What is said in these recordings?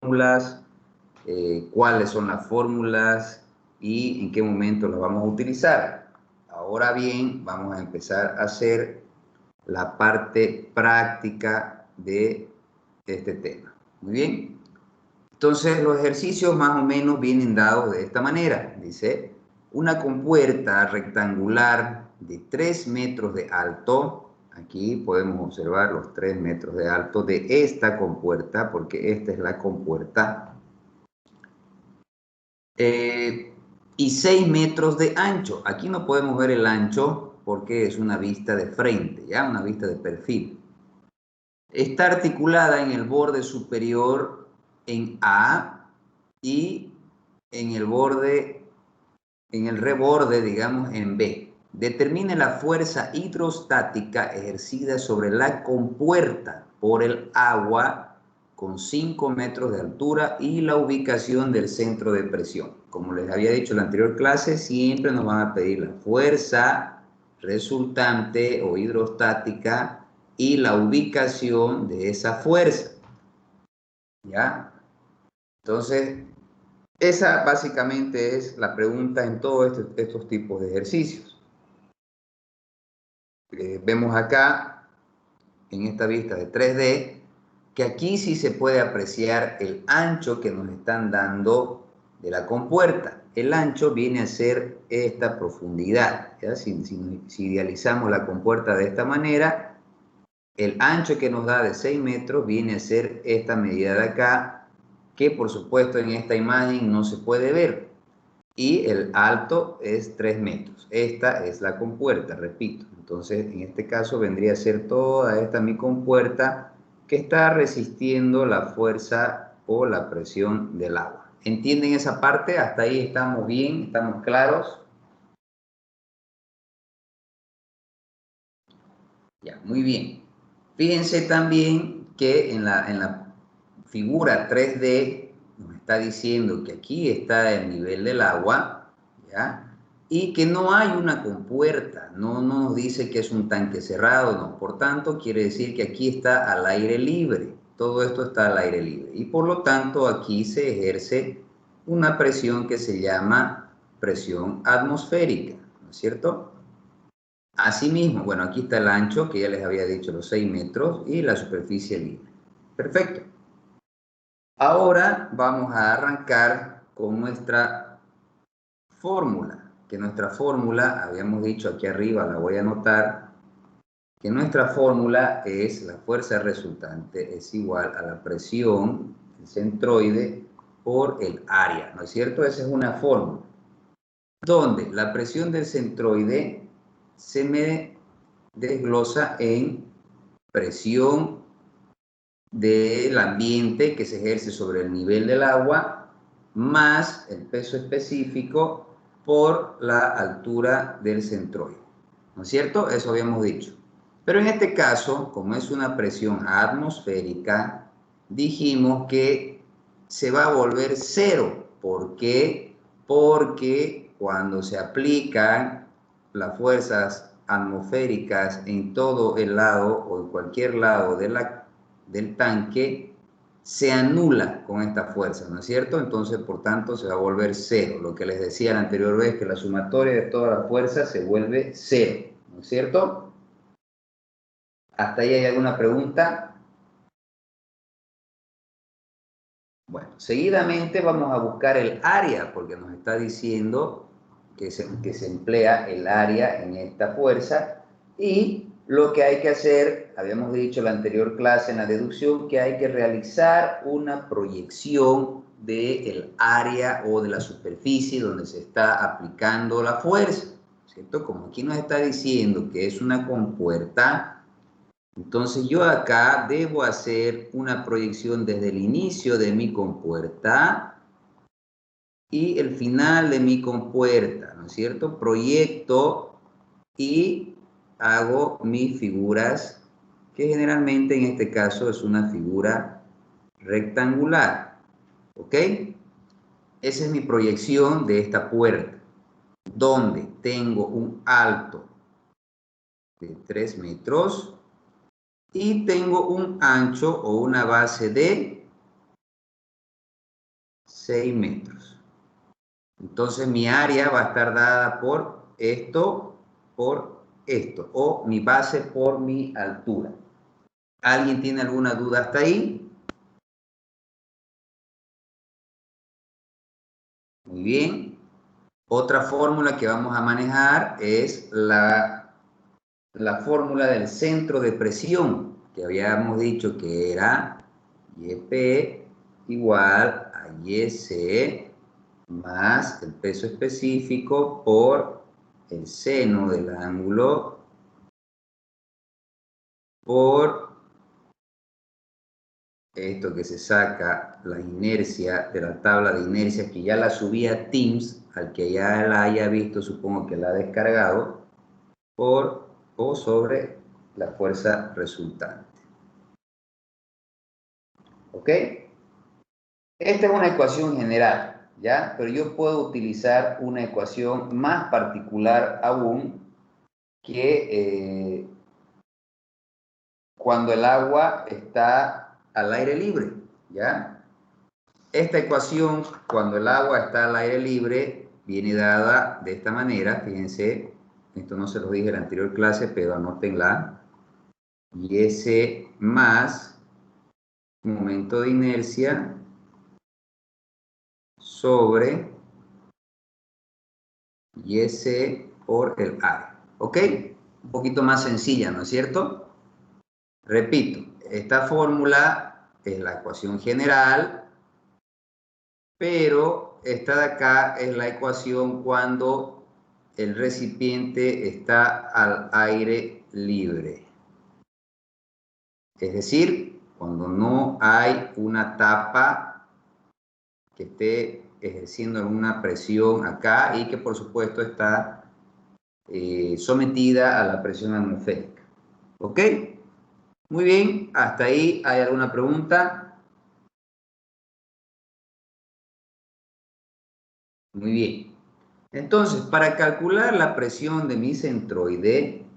fórmulas, cuáles son las fórmulas y en qué momento las vamos a utilizar. Ahora bien, vamos a empezar a hacer la parte práctica de este tema. Muy bien. Entonces, los ejercicios más o menos vienen dados de esta manera. Dice, una compuerta rectangular de 3 metros de alto. Aquí podemos observar los 3 metros de alto de esta compuerta, porque esta es la compuerta. Y 6 metros de ancho. Aquí no podemos ver el ancho porque es una vista de frente, ¿ya? Una vista de perfil. Está articulada en el borde superior en A y en el borde, en el reborde, digamos, en B. Determine la fuerza hidrostática ejercida sobre la compuerta por el agua con 5 metros de altura y la ubicación del centro de presión. Como les había dicho en la anterior clase, siempre nos van a pedir la fuerza resultante o hidrostática y la ubicación de esa fuerza. ¿Ya? Entonces, esa básicamente es la pregunta en todos estos tipos de ejercicios. Vemos acá, en esta vista de 3D, que aquí sí se puede apreciar el ancho que nos están dando de la compuerta. El ancho viene a ser esta profundidad. ¿Ya? Si idealizamos la compuerta de esta manera, el ancho que nos da de 6 metros viene a ser esta medida de acá, que por supuesto en esta imagen no se puede ver. Y el alto es 3 metros. Esta es la compuerta, repito. Entonces, en este caso vendría a ser toda esta mi compuerta que está resistiendo la fuerza o la presión del agua. ¿Entienden esa parte? Hasta ahí estamos bien, estamos claros. Ya, muy bien. Fíjense también que en la figura 3D nos está diciendo que aquí está el nivel del agua, ¿ya? Y que no hay una compuerta, no nos dice que es un tanque cerrado, no. Por tanto, quiere decir que aquí está al aire libre. Todo esto está al aire libre. Y por lo tanto, aquí se ejerce una presión que se llama presión atmosférica, ¿no es cierto? Asimismo, bueno, aquí está el ancho, que ya les había dicho, los 6 metros, y la superficie libre. Perfecto. Ahora vamos a arrancar con nuestra fórmula, que nuestra fórmula, habíamos dicho aquí arriba, la voy a anotar, que nuestra fórmula es la fuerza resultante es igual a la presión del centroide por el área, ¿no es cierto? Esa es una fórmula, donde la presión del centroide se me desglosa en presión del ambiente que se ejerce sobre el nivel del agua más el peso específico por la altura del centroide. ¿No es cierto? Eso habíamos dicho. Pero en este caso, como es una presión atmosférica, dijimos que se va a volver cero. ¿Por qué? Porque cuando se aplican las fuerzas atmosféricas en todo el lado o en cualquier lado del tanque, se anula con esta fuerza, ¿no es cierto? Entonces, por tanto, se va a volver cero. Lo que les decía la anterior vez, que la sumatoria de todas las fuerzas se vuelve cero, ¿no es cierto? ¿Hasta ahí hay alguna pregunta? Bueno, seguidamente vamos a buscar el área, porque nos está diciendo que se emplea el área en esta fuerza, y lo que hay que hacer, habíamos dicho en la anterior clase en la deducción, que hay que realizar una proyección del área o de la superficie donde se está aplicando la fuerza, ¿cierto? Como aquí nos está diciendo que es una compuerta, entonces yo acá debo hacer una proyección desde el inicio de mi compuerta y el final de mi compuerta, ¿no es cierto? Proyecto y hago mis figuras, que generalmente en este caso es una figura rectangular, ¿ok? Esa es mi proyección de esta puerta, donde tengo un alto de 3 metros y tengo un ancho o una base de 6 metros. Entonces mi área va a estar dada por esto, o mi base por mi altura. ¿Alguien tiene alguna duda hasta ahí? Muy bien. Otra fórmula que vamos a manejar es la fórmula del centro de presión, que habíamos dicho que era YP igual a YC más el peso específico por el seno del ángulo por esto que se saca la inercia de la tabla de inercias, que ya la subí a Teams, al que ya la haya visto, supongo que la ha descargado, por o sobre la fuerza resultante. ¿Ok? Esta es una ecuación general, ¿ya? Pero yo puedo utilizar una ecuación más particular aún, que cuando el agua está al aire libre, ¿ya? Esta ecuación, cuando el agua está al aire libre, viene dada de esta manera. Fíjense, esto no se lo dije en la anterior clase, pero anótenla. Y S más momento de inercia sobre YC por el área. ¿Ok? Un poquito más sencilla, ¿no es cierto? Repito, esta fórmula es la ecuación general, pero esta de acá es la ecuación cuando el recipiente está al aire libre. Es decir, cuando no hay una tapa que esté ejerciendo alguna presión acá y que por supuesto está sometida a la presión atmosférica. ¿Ok? Muy bien, hasta ahí, ¿hay alguna pregunta? Muy bien. Entonces, para calcular la presión de mi centroide,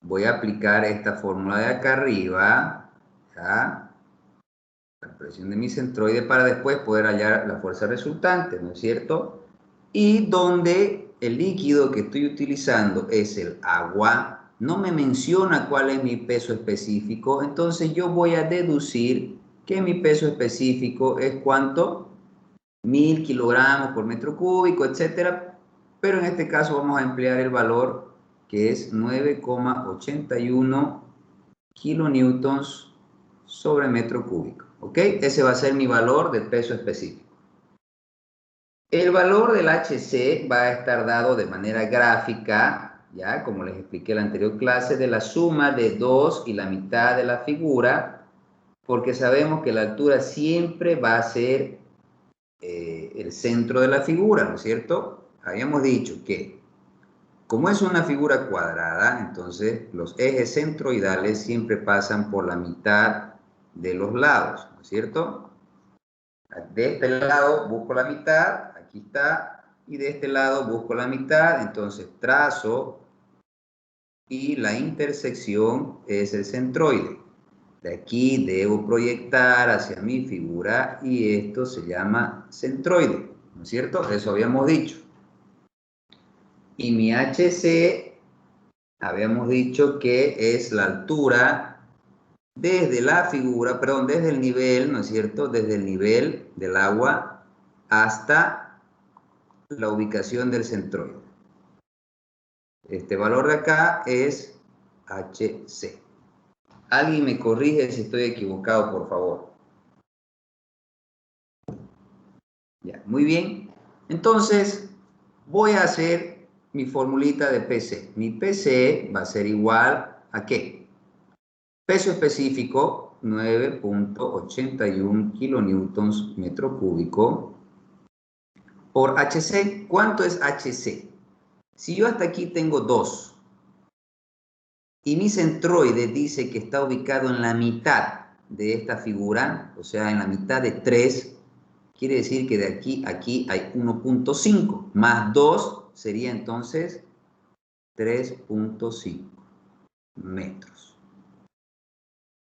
voy a aplicar esta fórmula de acá arriba, ¿ya? La presión de mi centroide, para después poder hallar la fuerza resultante, ¿no es cierto? Y donde el líquido que estoy utilizando es el agua, no me menciona cuál es mi peso específico, entonces yo voy a deducir que mi peso específico es ¿cuánto? 1000 kilogramos por metro cúbico, etcétera. Pero en este caso vamos a emplear el valor que es 9,81 kilonewtons sobre metro cúbico. ¿Ok? Ese va a ser mi valor de peso específico. El valor del HC va a estar dado de manera gráfica, ya como les expliqué en la anterior clase, de la suma de 2 y la mitad de la figura, porque sabemos que la altura siempre va a ser el centro de la figura, ¿no es cierto? Habíamos dicho que como es una figura cuadrada, entonces los ejes centroidales siempre pasan por la mitad de los lados, ¿no es cierto? De este lado busco la mitad, aquí está, y de este lado busco la mitad, entonces trazo y la intersección es el centroide. De aquí debo proyectar hacia mi figura y esto se llama centroide, ¿no es cierto? Eso habíamos dicho. Y mi HC, habíamos dicho que es la altura desde la figura, perdón, desde el nivel, ¿no es cierto? Desde el nivel del agua hasta la ubicación del centroide. Este valor de acá es HC. Alguien me corrige si estoy equivocado, por favor. Ya, muy bien. Entonces, voy a hacer mi formulita de PC. Mi PC va a ser igual a ¿qué? Peso específico, 9,81 kilonewtons metro cúbico por HC. ¿Cuánto es HC? Si yo hasta aquí tengo 2 y mi centroide dice que está ubicado en la mitad de esta figura, o sea, en la mitad de 3, quiere decir que de aquí a aquí hay 1,5 más 2 sería entonces 3,5 metros.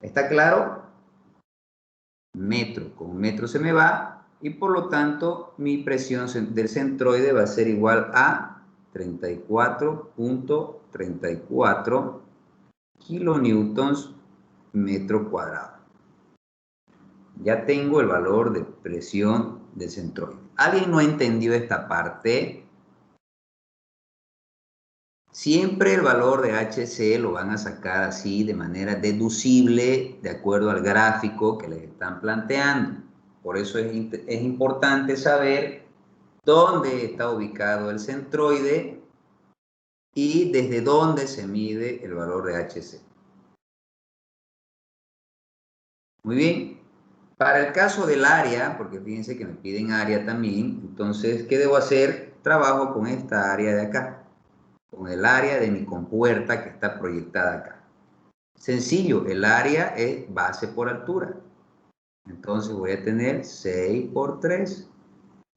¿Está claro? Metro con metro se me va, y por lo tanto mi presión del centroide va a ser igual a 34.34 kilonewtons metro cuadrado. Ya tengo el valor de presión del centroide. ¿Alguien no ha entendido esta parte? Siempre el valor de HC lo van a sacar así de manera deducible de acuerdo al gráfico que les están planteando. Por eso es importante saber dónde está ubicado el centroide y desde dónde se mide el valor de HC. Muy bien. Para el caso del área, porque fíjense que me piden área también, entonces, ¿qué debo hacer? Trabajo con esta área de acá, con el área de mi compuerta que está proyectada acá. Sencillo, el área es base por altura. Entonces voy a tener 6 por 3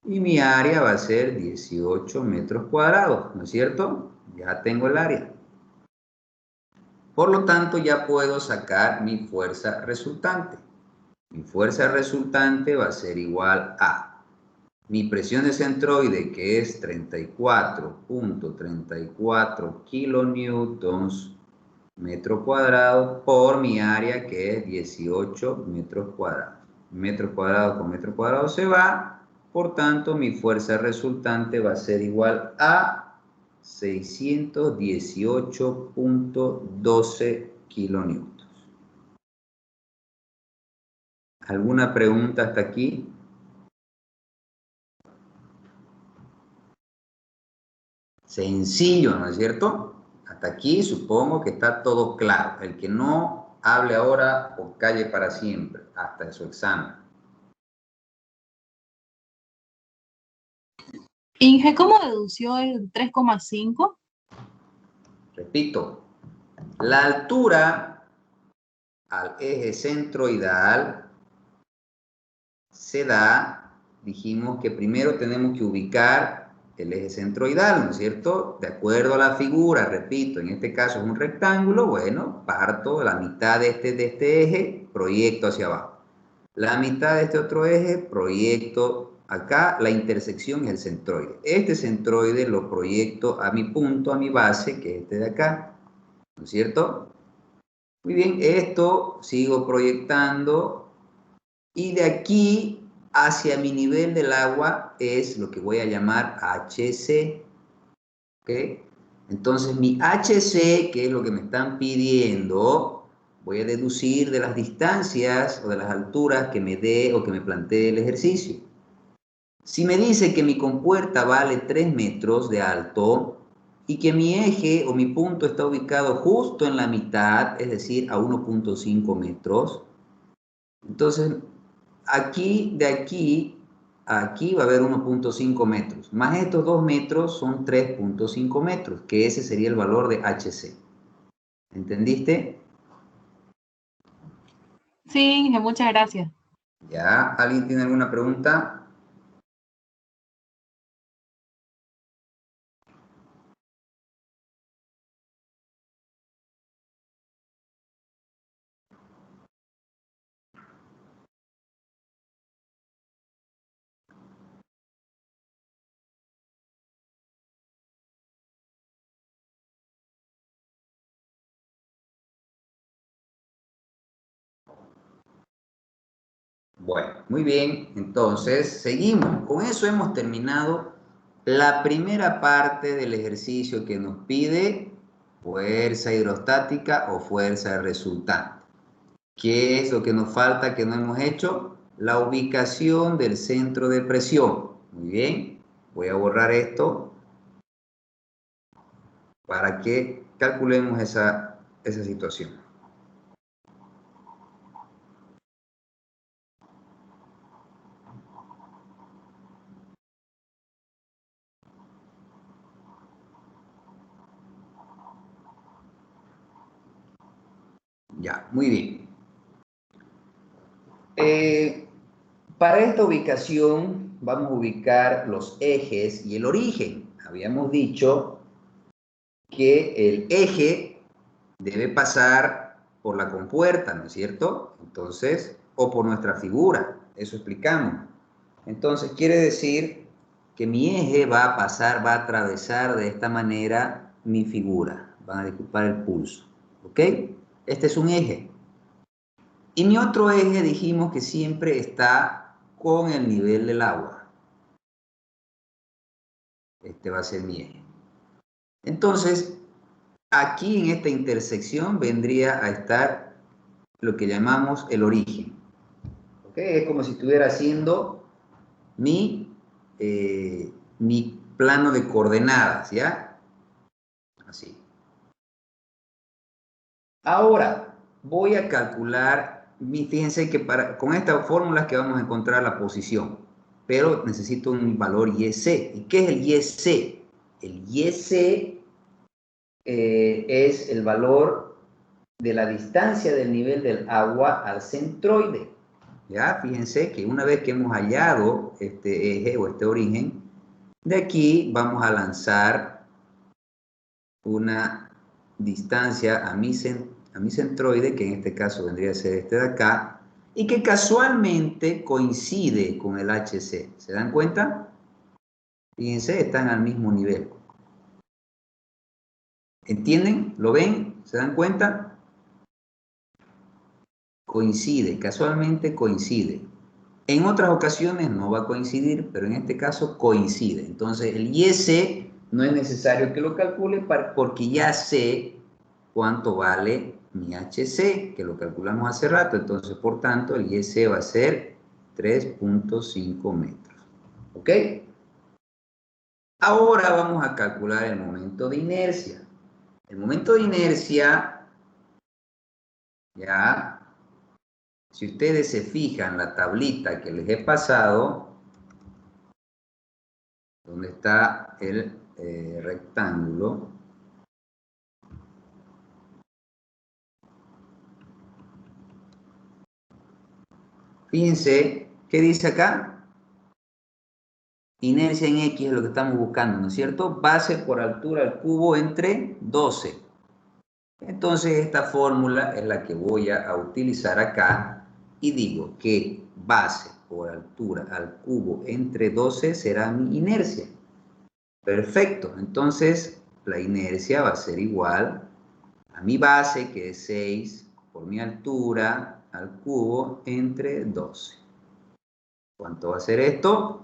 y mi área va a ser 18 metros cuadrados, ¿no es cierto? Ya tengo el área. Por lo tanto, ya puedo sacar mi fuerza resultante. Mi fuerza resultante va a ser igual a mi presión de centroide, que es 34.34 kilonewtons metro cuadrado, por mi área, que es 18 metros cuadrados. Metro cuadrado con metro cuadrado se va, por tanto mi fuerza resultante va a ser igual a 618.12 kilonewtons. ¿Alguna pregunta hasta aquí? Sencillo, ¿no es cierto? Hasta aquí supongo que está todo claro. El que no hable ahora o calle para siempre, hasta su examen. Inge, ¿cómo dedució el 3,5? Repito, la altura al eje centroidal se da, dijimos que primero tenemos que ubicar el eje centroidal, ¿no es cierto? De acuerdo a la figura, repito, en este caso es un rectángulo, bueno, parto la mitad de este eje, proyecto hacia abajo. La mitad de este otro eje, proyecto acá, la intersección es el centroide. Este centroide lo proyecto a mi punto, a mi base, que es este de acá, ¿no es cierto? Muy bien, esto sigo proyectando y de aquí hacia mi nivel del agua es lo que voy a llamar HC. ¿Ok? Entonces mi HC, que es lo que me están pidiendo, voy a deducir de las distancias o de las alturas que me dé o que me plantee el ejercicio. Si me dice que mi compuerta vale 3 metros de alto y que mi eje o mi punto está ubicado justo en la mitad, es decir, a 1.5 metros, entonces de aquí a aquí va a haber 1.5 metros, más estos 2 metros son 3.5 metros, que ese sería el valor de HC. ¿Entendiste? Sí, Inge, muchas gracias. ¿Ya? ¿Alguien tiene alguna pregunta? Bueno, muy bien, entonces seguimos. Con eso hemos terminado la primera parte del ejercicio que nos pide fuerza hidrostática o fuerza resultante. ¿Qué es lo que nos falta que no hemos hecho? La ubicación del centro de presión. Muy bien, voy a borrar esto para que calculemos esa situación. Ya, muy bien. Para esta ubicación vamos a ubicar los ejes y el origen. Habíamos dicho que el eje debe pasar por la compuerta, ¿no es cierto? Entonces, o por nuestra figura, eso explicamos. Entonces quiere decir que mi eje va a pasar, va a atravesar de esta manera mi figura. Van a disculpar el pulso. ¿Ok? Este es un eje. Y mi otro eje dijimos que siempre está con el nivel del agua. Este va a ser mi eje. Entonces, aquí en esta intersección vendría a estar lo que llamamos el origen. ¿Ok? Es como si estuviera haciendo mi plano de coordenadas, ¿ya? Así. Ahora, voy a calcular, fíjense que con estas fórmulas que vamos a encontrar la posición, pero necesito un valor YC. ¿Y qué es el YC? El YC es el valor de la distancia del nivel del agua al centroide. ¿Ya? Fíjense que una vez que hemos hallado este eje o este origen, de aquí vamos a lanzar una distancia a mi centroide, que en este caso vendría a ser este de acá, y que casualmente coincide con el HC. ¿Se dan cuenta? Fíjense, están al mismo nivel. ¿Entienden? ¿Lo ven? ¿Se dan cuenta? Coincide, casualmente coincide. En otras ocasiones no va a coincidir, pero en este caso coincide. Entonces el YC no es necesario que lo calcule porque ya sé cuánto vale mi HC, que lo calculamos hace rato. Entonces, por tanto, el YC va a ser 3.5 metros. ¿Ok? Ahora vamos a calcular el momento de inercia. El momento de inercia, ya, si ustedes se fijan la tablita que les he pasado, donde está el rectángulo, fíjense, ¿qué dice acá? Inercia en X es lo que estamos buscando, ¿no es cierto? Base por altura al cubo entre 12. Entonces esta fórmula es la que voy a utilizar acá y digo que base por altura al cubo entre 12 será mi inercia. Perfecto, entonces la inercia va a ser igual a mi base, que es 6, por mi altura al cubo entre 12. ¿Cuánto va a ser esto?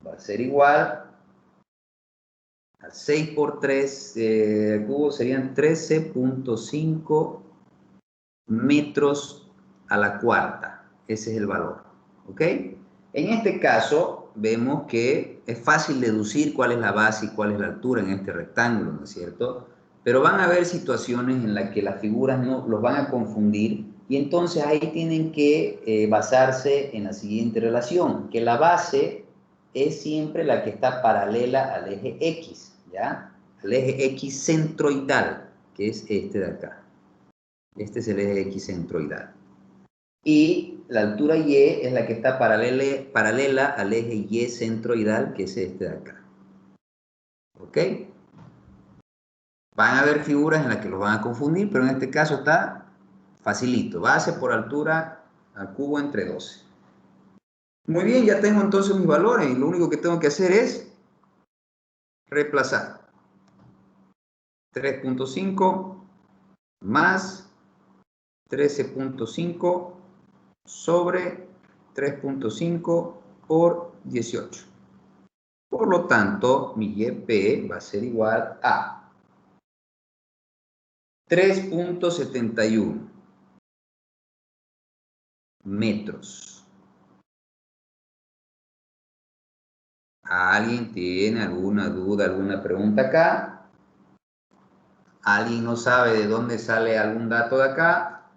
Va a ser igual a 6 por 3 al cubo, serían 13.5 metros a la cuarta. Ese es el valor. ¿Ok? En este caso, vemos que es fácil deducir cuál es la base y cuál es la altura en este rectángulo, ¿no es cierto? Pero van a haber situaciones en las que las figuras no los van a confundir y entonces ahí tienen que basarse en la siguiente relación, que la base es siempre la que está paralela al eje X, ¿ya? Al eje X centroidal, que es este de acá. Este es el eje X centroidal. Y la altura Y es la que está paralela al eje Y centroidal, que es este de acá. ¿Ok? Van a haber figuras en las que los van a confundir, pero en este caso está facilito. Base por altura al cubo entre 12. Muy bien, ya tengo entonces mis valores y lo único que tengo que hacer es reemplazar. 3.5 más 13.5 sobre 3.5 por 18. Por lo tanto, mi YP va a ser igual a 3.71 metros. ¿Alguien tiene alguna duda, alguna pregunta acá? ¿Alguien no sabe de dónde sale algún dato de acá?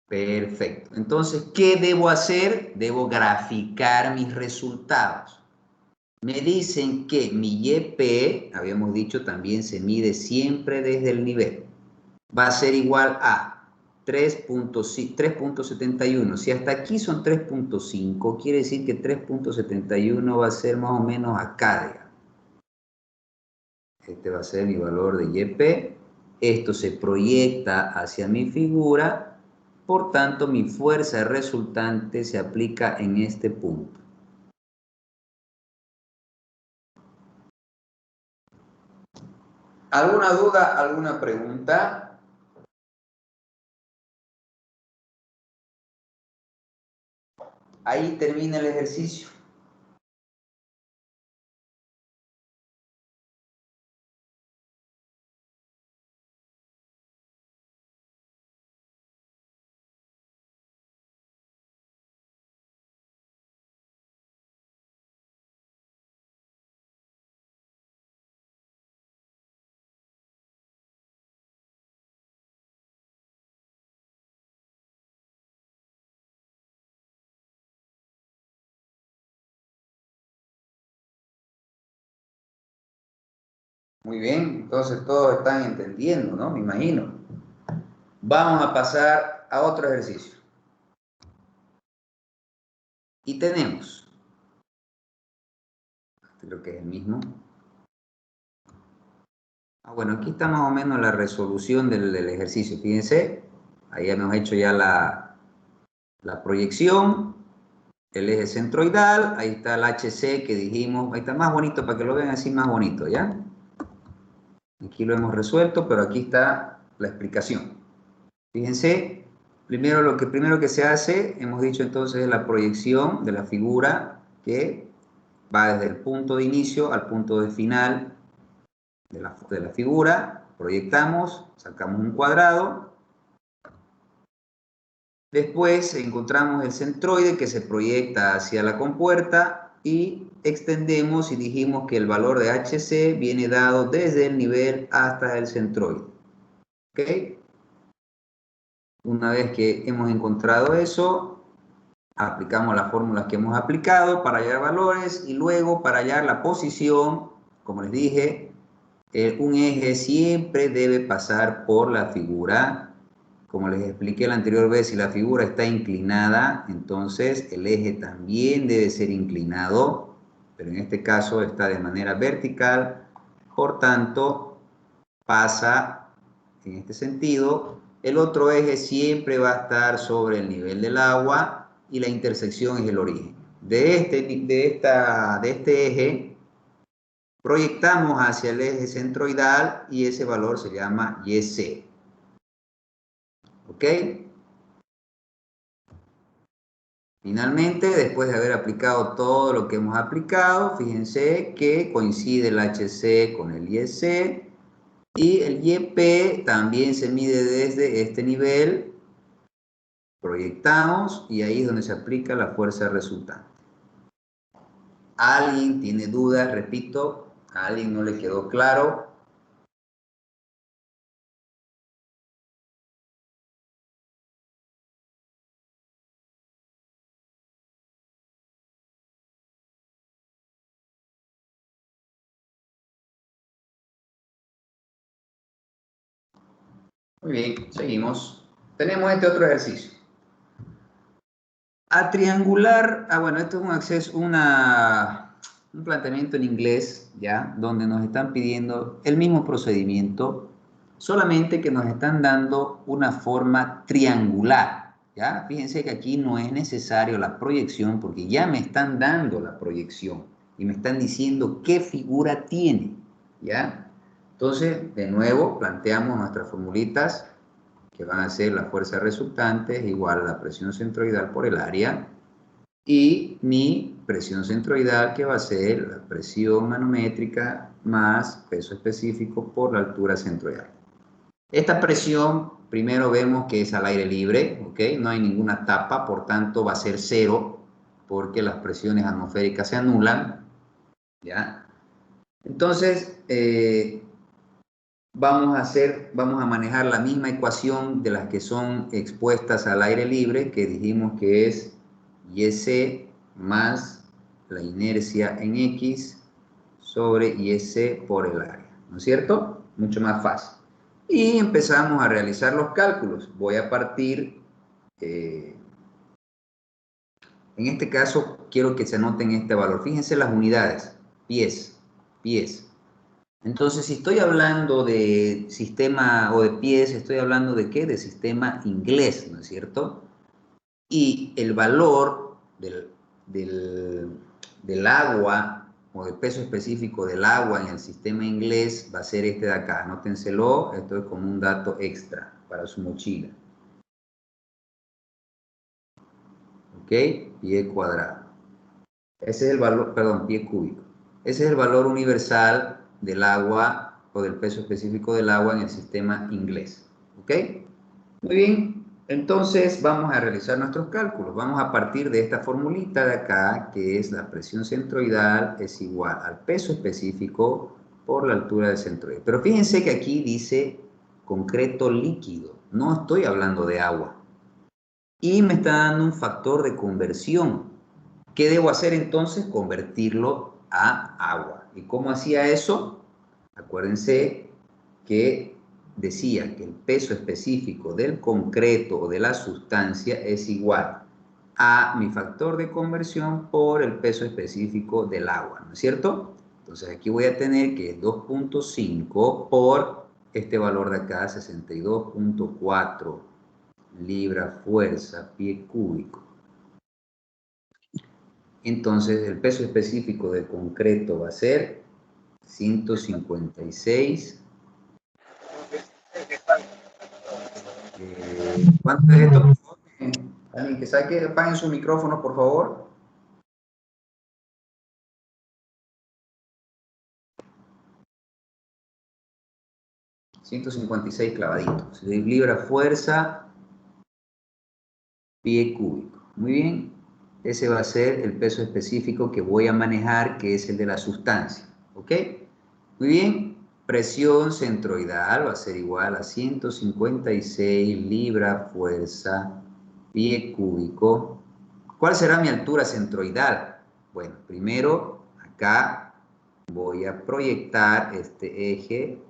Perfecto. Entonces, ¿qué debo hacer? Debo graficar mis resultados. Me dicen que mi YP, habíamos dicho, también se mide siempre desde el nivel. Va a ser igual a 3.71. Si hasta aquí son 3.5, quiere decir que 3.71 va a ser más o menos acá, digamos. Este va a ser mi valor de YP. Esto se proyecta hacia mi figura, por tanto mi fuerza resultante se aplica en este punto. ¿Alguna duda, alguna pregunta? Ahí termina el ejercicio. Muy bien, entonces todos están entendiendo, ¿no? Me imagino. Vamos a pasar a otro ejercicio. Y tenemos, creo que es el mismo. Bueno, aquí está más o menos la resolución del ejercicio. Fíjense, ahí hemos hecho ya la proyección, el eje centroidal, ahí está el HC que dijimos, ahí está más bonito para que lo vean así más bonito, ¿ya? Aquí lo hemos resuelto, pero aquí está la explicación. Fíjense, lo primero que se hace, hemos dicho entonces, es la proyección de la figura que va desde el punto de inicio al punto de final de la figura, proyectamos, sacamos un cuadrado, después encontramos el centroide que se proyecta hacia la compuerta y extendemos y dijimos que el valor de HC viene dado desde el nivel hasta el centroide. ¿Ok? Una vez que hemos encontrado eso, aplicamos las fórmulas que hemos aplicado para hallar valores y luego para hallar la posición, como les dije, un eje siempre debe pasar por la figura. Como les expliqué la anterior vez, si la figura está inclinada, entonces el eje también debe ser inclinado, pero en este caso está de manera vertical, por tanto pasa en este sentido. El otro eje siempre va a estar sobre el nivel del agua y la intersección es el origen. De este eje proyectamos hacia el eje centroidal y ese valor se llama YC. ¿Ok? Finalmente, después de haber aplicado todo lo que hemos aplicado, fíjense que coincide el HC con el YC y el YP también se mide desde este nivel. Proyectamos y ahí es donde se aplica la fuerza resultante. ¿Alguien tiene dudas? Repito, ¿a alguien no le quedó claro? Muy bien, seguimos. Tenemos este otro ejercicio. A triangular, bueno, esto es un acceso, un planteamiento en inglés, ¿ya? Donde nos están pidiendo el mismo procedimiento, solamente que nos están dando una forma triangular, ¿ya? Fíjense que aquí no es necesario la proyección porque ya me están dando la proyección y me están diciendo qué figura tiene, ¿ya? Entonces, de nuevo, planteamos nuestras formulitas que van a ser la fuerza resultante es igual a la presión centroidal por el área y mi presión centroidal que va a ser la presión manométrica más peso específico por la altura centroidal. Esta presión primero vemos que es al aire libre, ¿ok? No hay ninguna tapa, por tanto va a ser cero porque las presiones atmosféricas se anulan, ¿ya? Entonces, vamos a manejar la misma ecuación de las que son expuestas al aire libre, que dijimos que es YC más la inercia en X sobre YC por el área, ¿no es cierto? Mucho más fácil. Y empezamos a realizar los cálculos. Voy a partir, en este caso quiero que se anoten este valor. Fíjense las unidades, pies, Entonces, si estoy hablando de sistema o de pies, estoy hablando de ¿qué? De sistema inglés, ¿no es cierto? Y el valor del agua o del peso específico del agua en el sistema inglés va a ser este de acá. Anótenselo, esto es como un dato extra para su mochila. ¿Ok? Pie cuadrado. Ese es el valor, perdón, pie cúbico. Ese es el valor universal del agua o del peso específico del agua en el sistema inglés. ¿Ok? Muy bien. Entonces vamos a realizar nuestros cálculos. Vamos a partir de esta formulita de acá, que es la presión centroidal es igual al peso específico por la altura del centroide. Pero fíjense que aquí dice concreto líquido. No estoy hablando de agua. Y me está dando un factor de conversión. ¿Qué debo hacer entonces? Convertirlo a agua. ¿Y cómo hacía eso? Acuérdense que decía que el peso específico del concreto o de la sustancia es igual a mi factor de conversión por el peso específico del agua, ¿no es cierto? Entonces aquí voy a tener que es 2.5 por este valor de acá, 62.4 libra fuerza pie cúbico. Entonces el peso específico del concreto va a ser 156. ¿Cuánto es esto? Alguien que saque, apaguen su micrófono, por favor. ...156 clavaditos. Libra fuerza, pie cúbico. Muy bien. Ese va a ser el peso específico que voy a manejar, que es el de la sustancia. ¿Ok? Muy bien. Presión centroidal va a ser igual a 156 libra fuerza, pie cúbico. ¿Cuál será mi altura centroidal? Bueno, primero acá voy a proyectar este eje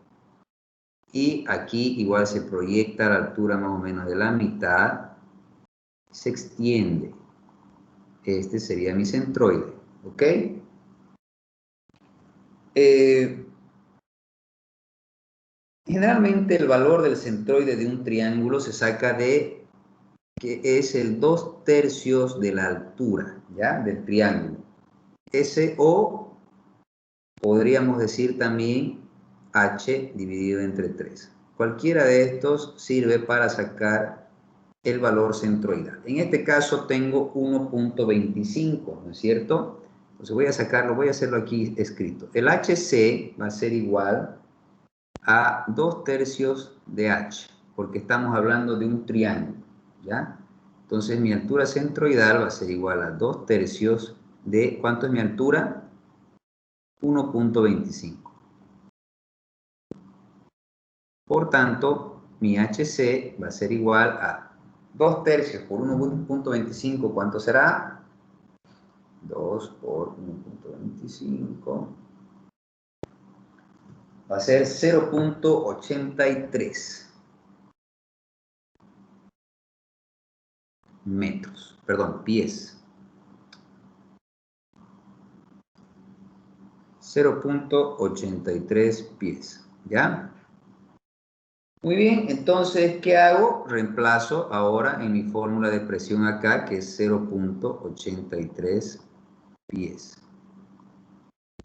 y aquí igual se proyecta a la altura más o menos de la mitad, se extiende. Este sería mi centroide, ¿ok? Generalmente el valor del centroide de un triángulo se saca de que es el 2/3 de la altura, ¿ya? Del triángulo. Ese o podríamos decir también h dividido entre 3. Cualquiera de estos sirve para sacar el valor centroidal. En este caso tengo 1.25, ¿no es cierto? Entonces voy a sacarlo, voy a hacerlo aquí escrito. El HC va a ser igual a 2/3 de h, porque estamos hablando de un triángulo, ¿ya? Entonces mi altura centroidal va a ser igual a 2/3 de, ¿cuánto es mi altura? 1.25. Por tanto, mi HC va a ser igual a 2/3 por 1.25, ¿cuánto será? 2 por 1.25. Va a ser 0.83 metros, perdón, pies. 0.83 pies, ¿ya? Muy bien, entonces, ¿qué hago? Reemplazo ahora en mi fórmula de presión acá, que es 0.83 pies.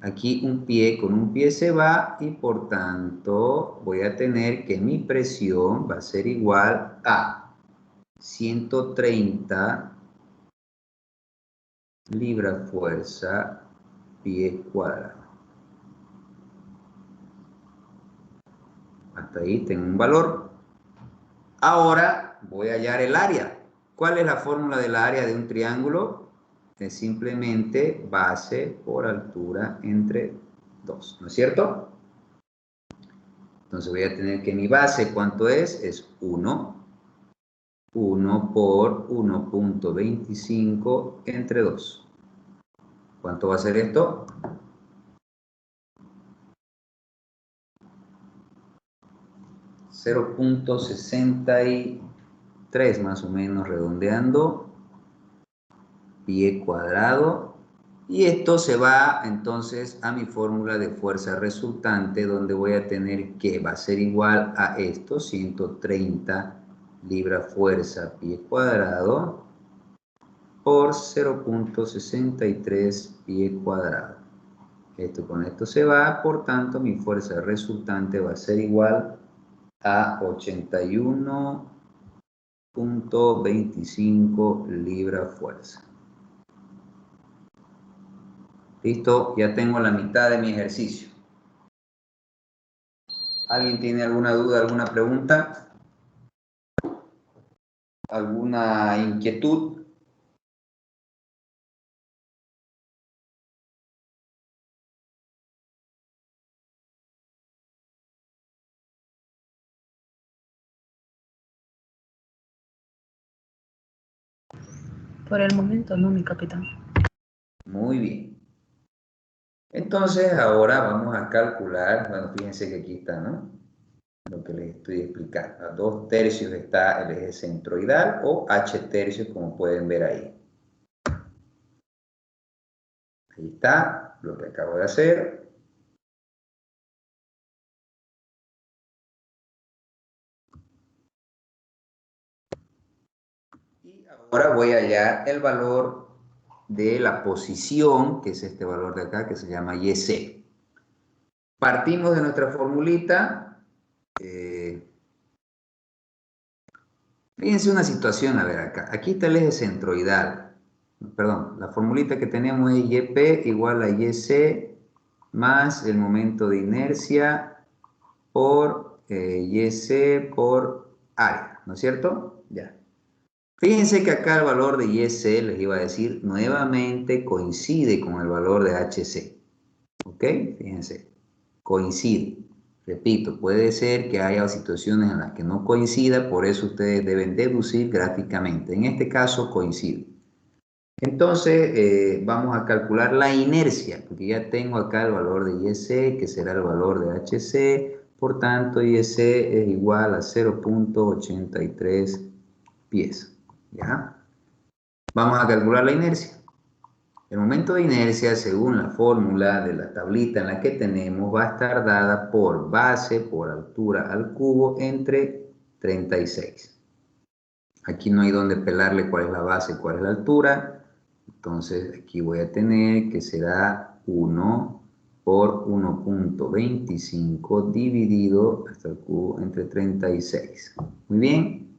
Aquí un pie con un pie se va y por tanto voy a tener que mi presión va a ser igual a 130 libra fuerza pie cuadrado. Hasta ahí tengo un valor. Ahora voy a hallar el área. ¿Cuál es la fórmula del área de un triángulo? Es simplemente base por altura entre 2, ¿no es cierto? Entonces voy a tener que mi base, ¿cuánto es? Es 1. 1 por 1.25 entre 2. ¿Cuánto va a ser esto? 0.63 más o menos redondeando, pie cuadrado, Y esto se va entonces a mi fórmula de fuerza resultante, donde voy a tener que va a ser igual a esto, 130 libras fuerza pie cuadrado por 0.63 pie cuadrado. Esto con esto se va, por tanto mi fuerza resultante va a ser igual a 81.25 libras fuerza. Listo, ya tengo la mitad de mi ejercicio. ¿Alguien tiene alguna duda, alguna pregunta? ¿Alguna inquietud? Por el momento no, mi capitán. Muy bien. Entonces ahora vamos a calcular, bueno, fíjense que aquí está, ¿no? Lo que les estoy explicando. A 2/3 está el eje centroidal o h tercios, como pueden ver ahí. Ahí está lo que acabo de hacer. Y ahora voy a hallar el valor de la posición, que es este valor de acá, que se llama YC. Partimos de nuestra formulita. Fíjense una situación, a ver acá. Aquí está el eje centroidal. Perdón, la formulita que tenemos es YP igual a YC más el momento de inercia por YC por área, ¿no es cierto? Ya. Fíjense que acá el valor de YC, les iba a decir, nuevamente coincide con el valor de HC. ¿Ok? Fíjense, coincide. Repito, puede ser que haya situaciones en las que no coincida, por eso ustedes deben deducir gráficamente. En este caso coincide. Entonces, vamos a calcular la inercia, porque ya tengo acá el valor de YC, que será el valor de HC. Por tanto, YC es igual a 0.83 pies. ¿Ya? Vamos a calcular la inercia. El momento de inercia, según la fórmula de la tablita en la que tenemos, va a estar dada por base por altura al cubo entre 36. Aquí no hay donde pelarle cuál es la base y cuál es la altura. Entonces aquí voy a tener que será 1 por 1.25 dividido hasta el cubo entre 36. Muy bien.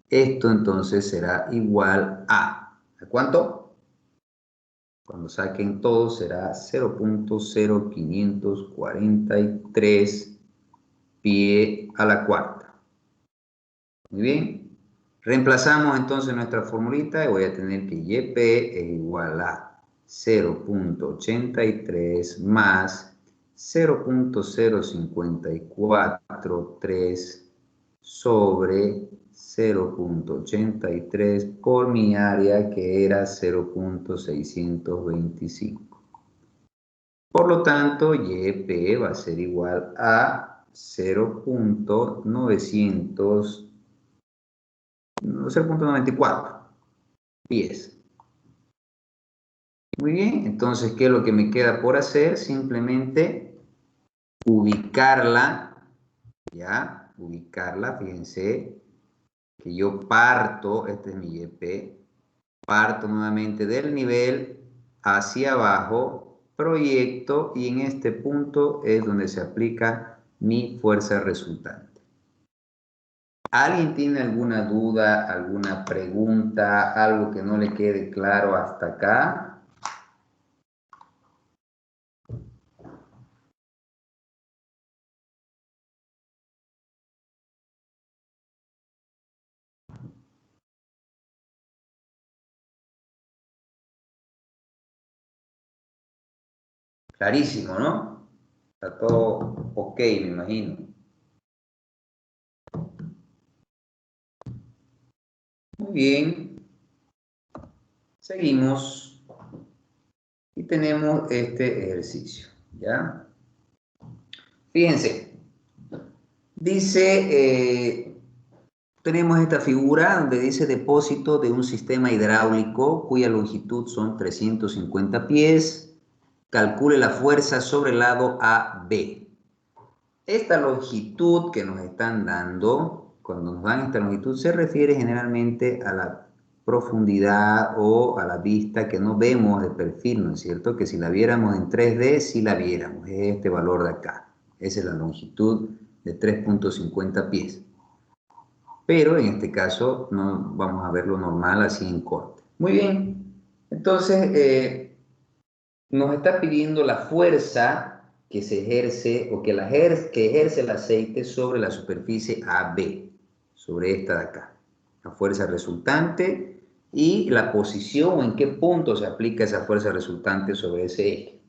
Esto entonces será igual ¿a cuánto? Cuando saquen todo será 0.0543 pie a la cuarta. Muy bien. Reemplazamos entonces nuestra formulita y voy a tener que YP es igual a 0.83 más 0.0543 sobre 0.83 por mi área, que era 0.625. Por lo tanto, YP va a ser igual a 0.94 pies. Muy bien, entonces, ¿qué es lo que me queda por hacer? Simplemente ubicarla, ¿ya? Ubicarla, fíjense que yo parto, este es mi YP, parto nuevamente del nivel hacia abajo, proyecto y en este punto es donde se aplica mi fuerza resultante. ¿Alguien tiene alguna duda, alguna pregunta, algo que no le quede claro hasta acá? Clarísimo, ¿no? Está todo ok, me imagino. Muy bien. Seguimos. Y tenemos este ejercicio, ¿ya? Fíjense. Dice, tenemos esta figura donde dice depósito de un sistema hidráulico cuya longitud son 350 pies. Calcule la fuerza sobre el lado AB. Esta longitud que nos están dando, cuando nos dan esta longitud, se refiere generalmente a la profundidad o a la vista que no vemos de perfil, ¿no es cierto? Que si la viéramos en 3D, sí la viéramos. Es este valor de acá. Esa es la longitud de 3.50 pies. Pero en este caso no vamos a ver lo normal así en corte. Muy bien. Entonces, nos está pidiendo la fuerza que se ejerce o que ejerce el aceite sobre la superficie AB, sobre esta de acá. La fuerza resultante y la posición o en qué punto se aplica esa fuerza resultante sobre ese eje.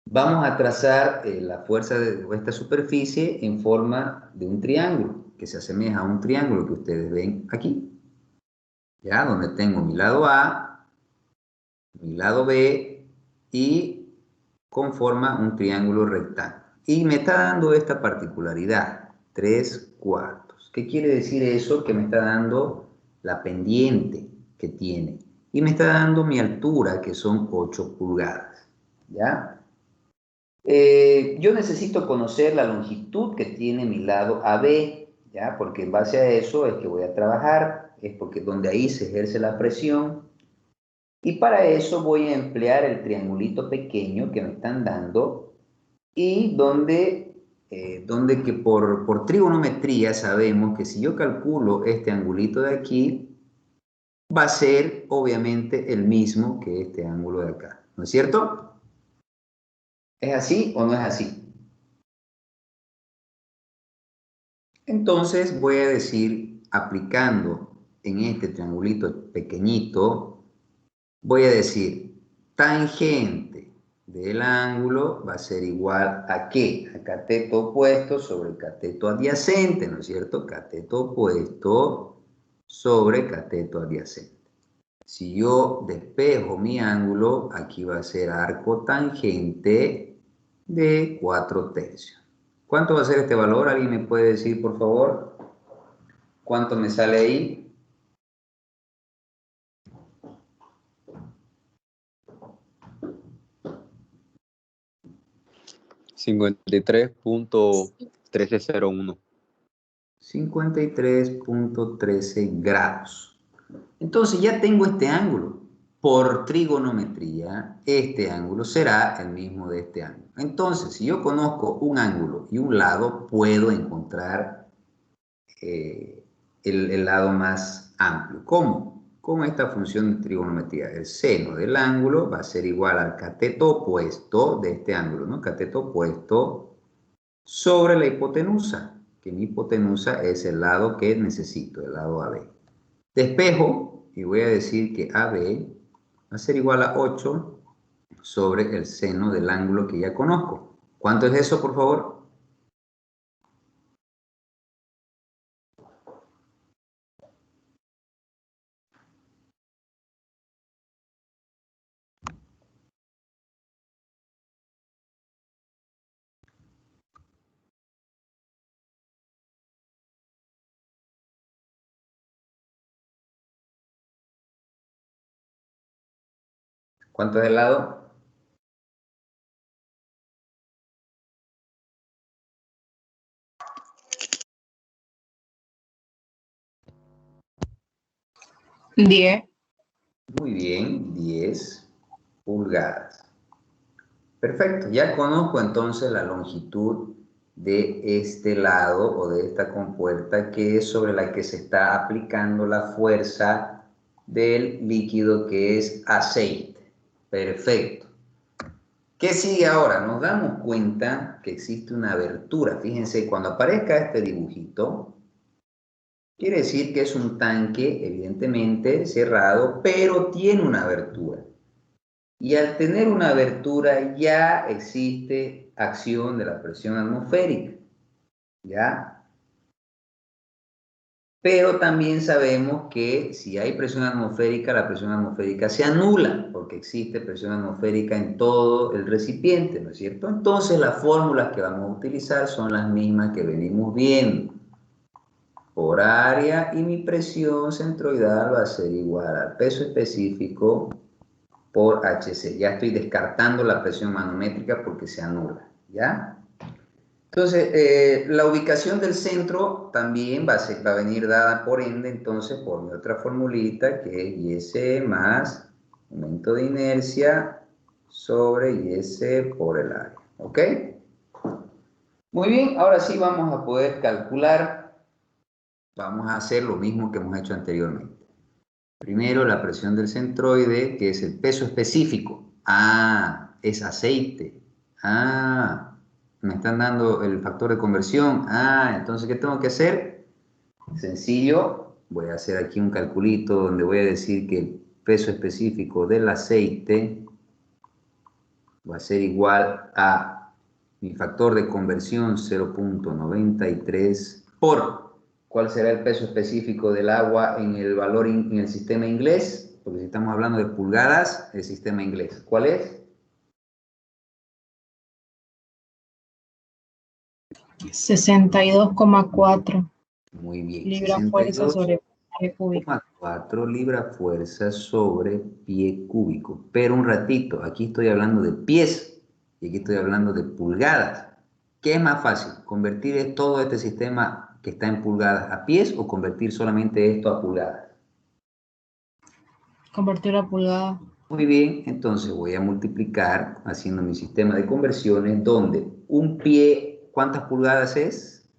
Vamos a trazar la fuerza de esta superficie en forma de un triángulo, que se asemeja a un triángulo que ustedes ven aquí. Ya, donde tengo mi lado A, mi lado B y conforma un triángulo rectángulo. Y me está dando esta particularidad, 3/4. ¿Qué quiere decir eso? Que me está dando la pendiente que tiene. Y me está dando mi altura, que son 8 pulgadas. ¿Ya? Yo necesito conocer la longitud que tiene mi lado AB, ¿ya? Porque en base a eso es que voy a trabajar, es porque donde ahí se ejerce la presión. Y para eso voy a emplear el triangulito pequeño que me están dando y donde que por trigonometría sabemos que si yo calculo este angulito de aquí, va a ser obviamente el mismo que este ángulo de acá, ¿no es cierto? ¿Es así o no es así? Entonces voy a decir, aplicando en este triangulito pequeñito, voy a decir tangente del ángulo va a ser igual a ¿qué? A cateto opuesto sobre cateto adyacente, ¿no es cierto? Cateto opuesto sobre cateto adyacente. Si yo despejo mi ángulo, aquí va a ser arco tangente de 4/3. ¿Cuánto va a ser este valor? ¿Alguien me puede decir, por favor? ¿Cuánto me sale ahí? 53.1301. 53.13 grados. Entonces ya tengo este ángulo. Por trigonometría, este ángulo será el mismo de este ángulo. Entonces, si yo conozco un ángulo y un lado, puedo encontrar el lado más amplio. ¿Cómo? Con esta función de trigonometría. El seno del ángulo va a ser igual al cateto opuesto de este ángulo, ¿no? Cateto opuesto sobre la hipotenusa, que mi hipotenusa es el lado que necesito, el lado AB. Despejo y voy a decir que AB va a ser igual a 8 sobre el seno del ángulo que ya conozco. ¿Cuánto es eso, por favor? ¿Cuánto es el lado? Diez. Muy bien, 10 pulgadas. Perfecto, ya conozco entonces la longitud de este lado o de esta compuerta que es sobre la que se está aplicando la fuerza del líquido que es aceite. Perfecto. ¿Qué sigue ahora? Nos damos cuenta que existe una abertura. Fíjense, cuando aparezca este dibujito, quiere decir que es un tanque, evidentemente, cerrado, pero tiene una abertura. Y al tener una abertura ya existe acción de la presión atmosférica, ¿ya? Pero también sabemos que si hay presión atmosférica, la presión atmosférica se anula, porque existe presión atmosférica en todo el recipiente, ¿no es cierto? Entonces las fórmulas que vamos a utilizar son las mismas que venimos viendo. por área y mi presión centroidal va a ser igual al peso específico por HC. Ya estoy descartando la presión manométrica porque se anula, ¿ya? Entonces, la ubicación del centro también va a venir dada por ende, entonces, por mi otra formulita, que es IS más momento de inercia sobre IS por el área, ¿ok? Muy bien, ahora sí vamos a poder calcular, vamos a hacer lo mismo que hemos hecho anteriormente. Primero, la presión del centroide, que es el peso específico. Ah, es aceite. Ah, me están dando el factor de conversión. Ah, entonces, ¿qué tengo que hacer? Sencillo, voy a hacer aquí un calculito donde voy a decir que el peso específico del aceite va a ser igual a mi factor de conversión 0.93 por... ¿Cuál será el peso específico del agua en el valor en el sistema inglés? Porque si estamos hablando de pulgadas, el sistema inglés. ¿Cuál es? 62,4 Muy bien. libras fuerza sobre pie cúbico. 62,4 libras fuerza sobre pie cúbico. Pero un ratito, aquí estoy hablando de pies y aquí estoy hablando de pulgadas. ¿Qué es más fácil? ¿Convertir todo este sistema que está en pulgadas a pies o convertir solamente esto a pulgadas? Convertir a pulgada. Muy bien, entonces voy a multiplicar haciendo mi sistema de conversiones donde un pie, ¿cuántas pulgadas es?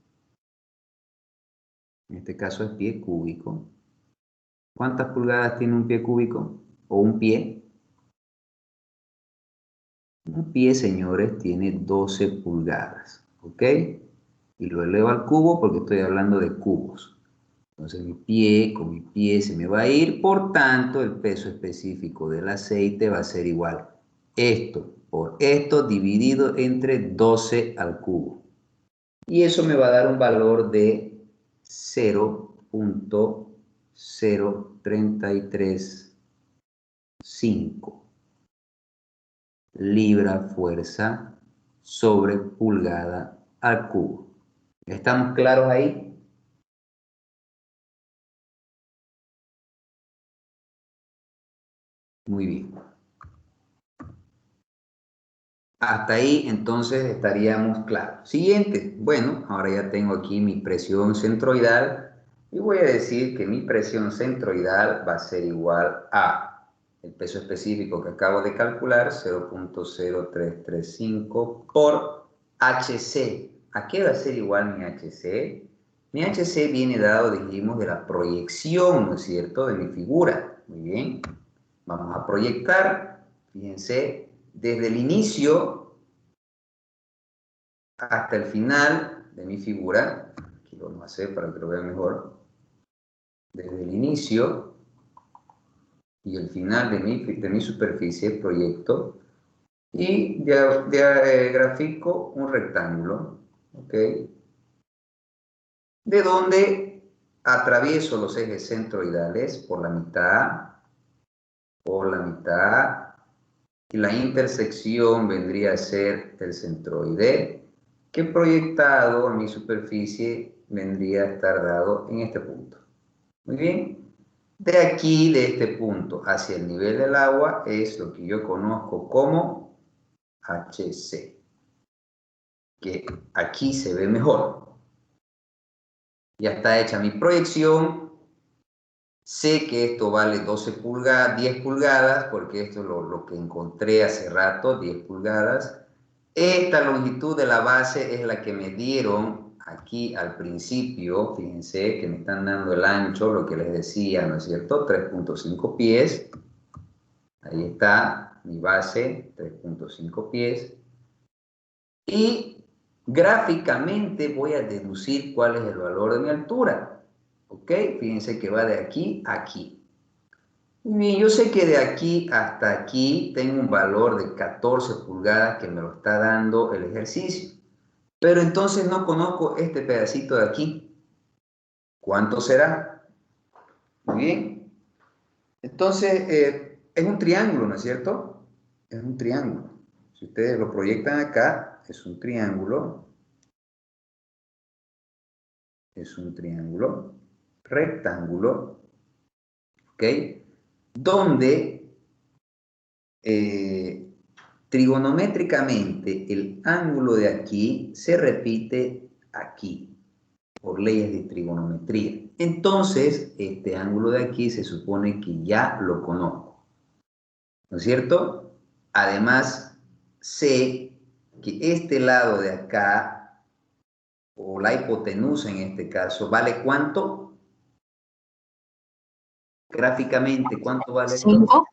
En este caso es pie cúbico. ¿Cuántas pulgadas tiene un pie cúbico? ¿O un pie? Un pie, señores, tiene 12 pulgadas, ¿ok? Y lo elevo al cubo porque estoy hablando de cubos. Entonces mi pie, con mi pie se me va a ir, por tanto el peso específico del aceite va a ser igual esto por esto dividido entre 12 al cubo. Y eso me va a dar un valor de 0.0335 libra fuerza sobre pulgada al cubo. ¿Estamos claros ahí? Muy bien. Hasta ahí entonces estaríamos claros. Siguiente. Bueno, ahora ya tengo aquí mi presión centroidal y voy a decir que mi presión centroidal va a ser igual a el peso específico que acabo de calcular, 0.0335 por HC. ¿A qué va a ser igual mi HC? Mi HC viene dado, dijimos, de la proyección, ¿no es cierto?, de mi figura. Muy bien. Vamos a proyectar, fíjense, desde el inicio hasta el final de mi figura. Aquí lo vamos a hacer para que lo vean mejor. Desde el inicio y el final de mi superficie proyecto y grafico un rectángulo, ¿ok? De donde atravieso los ejes centroidales por la mitad, y la intersección vendría a ser el centroide, que proyectado a mi superficie vendría a estar dado en este punto. Muy bien. De aquí, de este punto hacia el nivel del agua, es lo que yo conozco como HC, que aquí se ve mejor. Ya está hecha mi proyección. Sé que esto vale 12 pulgadas, 10 pulgadas, porque esto es lo que encontré hace rato, 10 pulgadas. Esta longitud de la base es la que me dieron aquí al principio. Fíjense que me están dando el ancho, lo que les decía, ¿no es cierto? 3.5 pies. Ahí está mi base, 3.5 pies. Y gráficamente voy a deducir cuál es el valor de mi altura. ¿Ok? Fíjense que va de aquí a aquí. Y yo sé que de aquí hasta aquí tengo un valor de 14 pulgadas que me lo está dando el ejercicio. Pero entonces no conozco este pedacito de aquí. ¿Cuánto será? Muy bien. Entonces, es un triángulo, ¿no es cierto? Es un triángulo. Si ustedes lo proyectan acá, es un triángulo. es un triángulo rectángulo, ¿ok? Donde trigonométricamente el ángulo de aquí se repite aquí, por leyes de trigonometría. Entonces, este ángulo de aquí se supone que ya lo conozco, ¿no es cierto? Además, sé que este lado de acá, o la hipotenusa en este caso, ¿vale cuánto? Gráficamente, ¿cuánto vale esto? 5.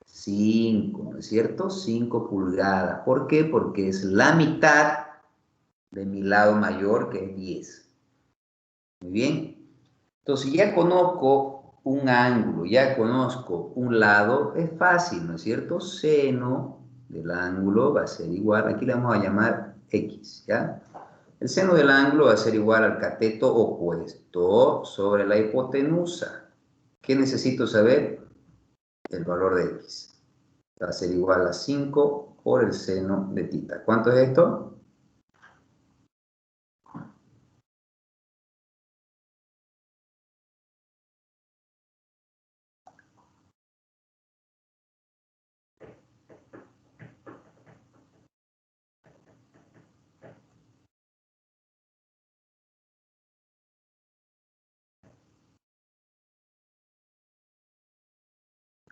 5, ¿no es cierto? 5 pulgadas. ¿Por qué? Porque es la mitad de mi lado mayor, que es 10. Muy bien. Entonces, ya conozco un ángulo, ya conozco un lado, es fácil, ¿no es cierto? Seno del ángulo va a ser igual, aquí le vamos a llamar X, ¿ya? El seno del ángulo va a ser igual al cateto opuesto sobre la hipotenusa. ¿Qué necesito saber? El valor de X. Va a ser igual a 5 por el seno de tita. ¿Cuánto es esto?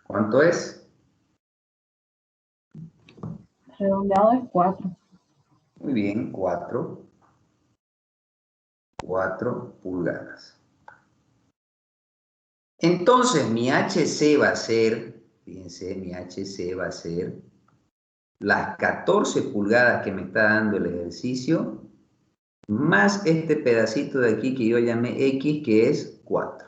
¿Cuánto es? Redondeado es 4. Muy bien, 4 pulgadas. Entonces, mi HC va a ser, fíjense, mi HC va a ser las 14 pulgadas que me está dando el ejercicio, más este pedacito de aquí que yo llamé X, que es 4.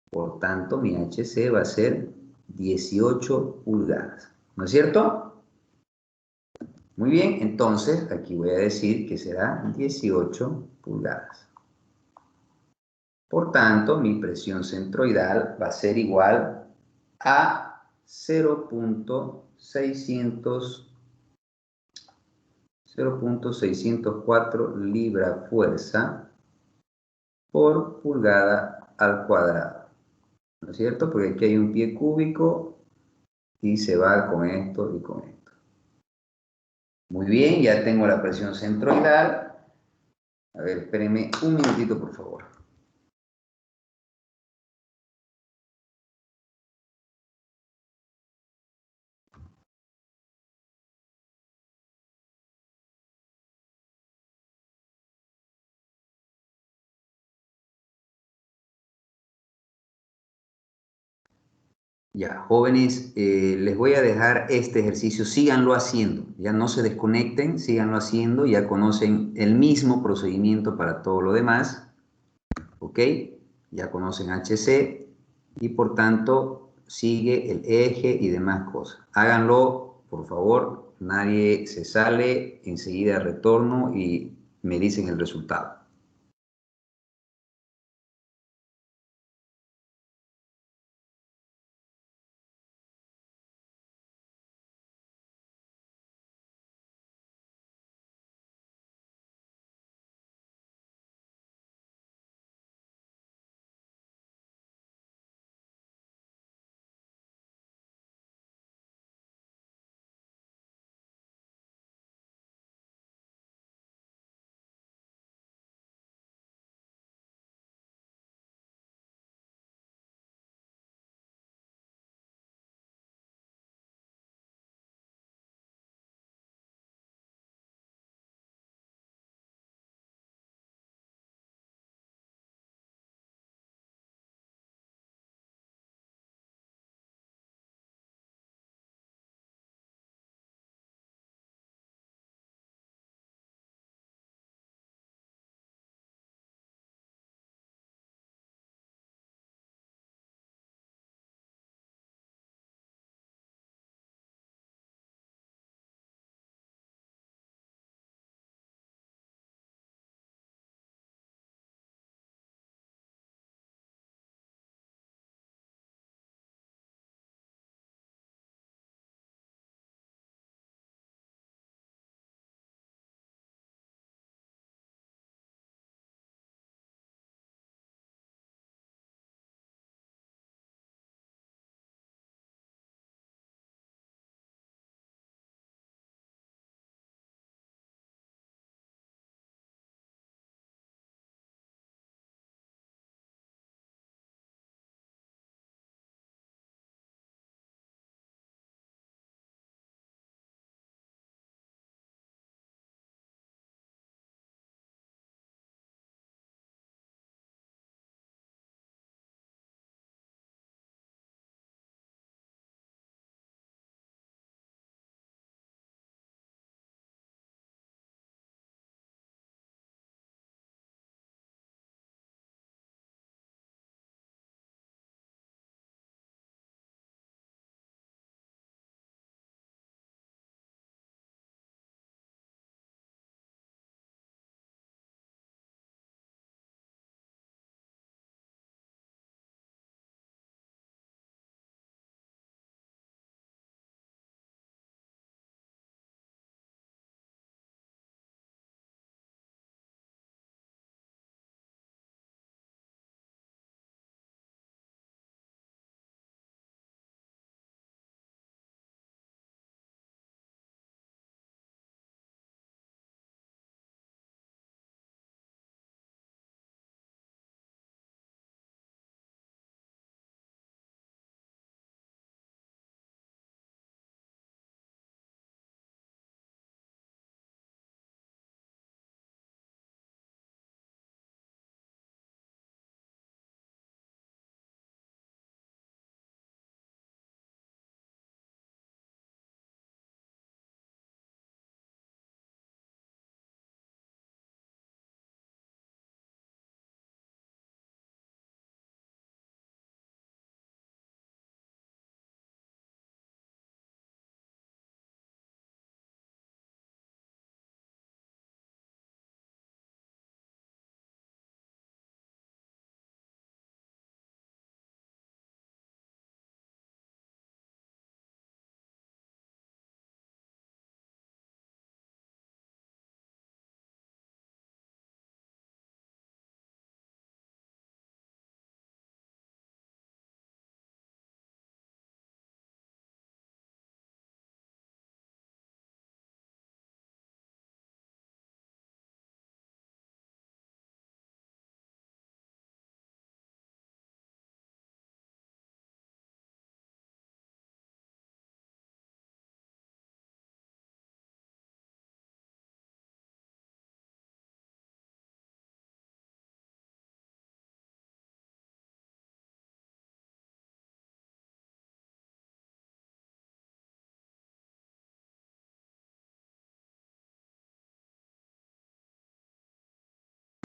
Por tanto, mi HC va a ser 18 pulgadas. ¿No es cierto? Muy bien, entonces aquí voy a decir que será 18 pulgadas. Por tanto, mi presión centroidal va a ser igual a 0.604 libra fuerza por pulgada al cuadrado. ¿No es cierto? Porque aquí hay un pie cúbico y se va con esto y con esto. Muy bien, ya tengo la presión centroidal. A ver, espérenme un minutito, por favor. Ya, jóvenes, les voy a dejar este ejercicio, síganlo haciendo, ya no se desconecten, síganlo haciendo, ya conocen el mismo procedimiento para todo lo demás, ¿ok? Ya conocen HC y por tanto sigue el eje y demás cosas. Háganlo, por favor, nadie se sale, enseguida retorno y me dicen el resultado.